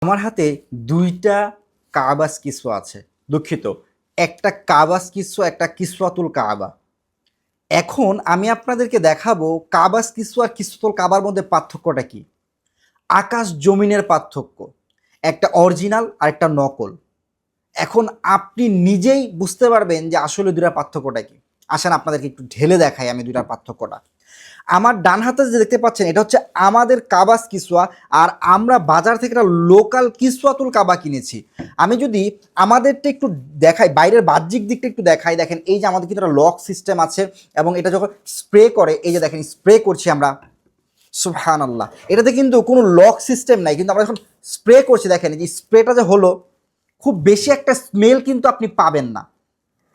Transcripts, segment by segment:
আমার হাতে ২টা কাবাস কিসওয়া আছে। দুঃখিত, একটা কাবাস কিসওয়া, একটা কিসওয়াতুল কাবা। এখন আমি আপনাদেরকে দেখাবো কাবাস কিসওয়া আর কিসওয়াতুল কাবার মধ্যে পার্থক্যটা কি। আকাশ জমিনের পার্থক্য, একটা অরিজিনাল আর একটা নকল। এখন আপনি নিজেই বুঝতে পারবেন যে আসলে দুটার পার্থক্যটা কি। আসেন আপনাদেরকে একটু ঢেলে দেখাই আমি দুটার পার্থক্যটা। আমার ডান হাতে যে দেখতে পাচ্ছেন এটা হচ্ছে আমাদের কাবাস কিসওয়া, আর আমরা বাজার থেকে একটা লোকাল কিসওয়াতুল কাবা কিনেছি। আমি যদি আমাদেরটা একটু দেখাই, বাইরের বাহ্যিক দিকটা একটু দেখাই, দেখেন এই যে আমাদের কিন্তু একটা লক সিস্টেম আছে এবং এটা যখন স্প্রে করে, এই যে দেখেন স্প্রে করছি আমরা, সুবহানাল্লাহ, এটাতে কিন্তু কোনো লক সিস্টেম নাই, কিন্তু আমরা যখন স্প্রে করছি দেখেন এই যে স্প্রেটা যে হলো, খুব বেশি একটা স্মেল কিন্তু আপনি পাবেন না,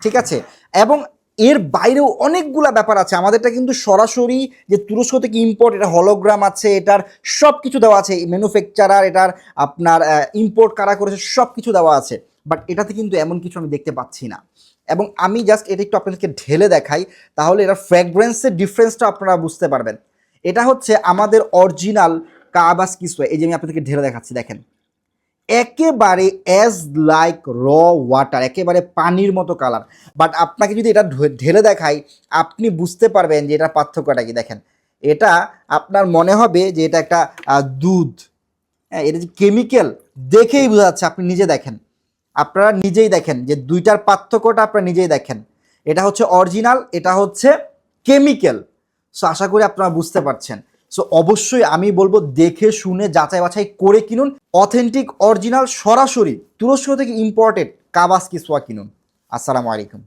ঠিক আছে। এবং এর বাইরেও অনেকগুলা ব্যাপার আছে। আমাদেরটা কিন্তু সরাসরি যে তুরস্ক থেকে ইম্পোর্ট, এটা হলোগ্রাম আছে, এটার সব কিছু দেওয়া আছে, ম্যানুফ্যাকচারার, এটার আপনার ইম্পোর্ট কারা করেছে সব কিছু দেওয়া আছে। বাট এটাতে কিন্তু এমন কিছু আমি দেখতে পাচ্ছি না। এবং আমি জাস্ট এটা একটু আপনাদেরকে ঢেলে দেখাই, তাহলে এটার ফ্র্যাগ্রেন্সের ডিফারেন্সটা আপনারা বুঝতে পারবেন। এটা হচ্ছে আমাদের অরিজিনাল কাবাস কিসওয়া। এই যে আমি আপনাদেরকে ঢেলে দেখাচ্ছি, দেখেন একেবারে অ্যাজ লাইক র ওয়াটার, একেবারে পানির মতো কালার। বাট আপনাকে যদি এটা ঢেলে দেখাই, আপনি বুঝতে পারবেন যে এটার পার্থক্যটা কি। দেখেন এটা আপনার মনে হবে যে এটা একটা দুধ, হ্যাঁ, এটা যে কেমিক্যাল দেখেই বোঝা যাচ্ছে। আপনি নিজে দেখেন, আপনারা নিজেই দেখেন যে দুইটার পার্থক্যটা আপনারা নিজেই দেখেন। এটা হচ্ছে অরিজিনাল, এটা হচ্ছে কেমিক্যাল। সো আশা করি আপনারা বুঝতে পারছেন। সো অবশ্যই আমি বলবো দেখে শুনে যাচাই বাছাই করে কিনুন। অথেন্টিক অরিজিনাল সরাসরি তুরস্ক থেকে ইম্পোর্টেড কাবাস কিসওয়া কিনুন। আসসালামু আলাইকুম।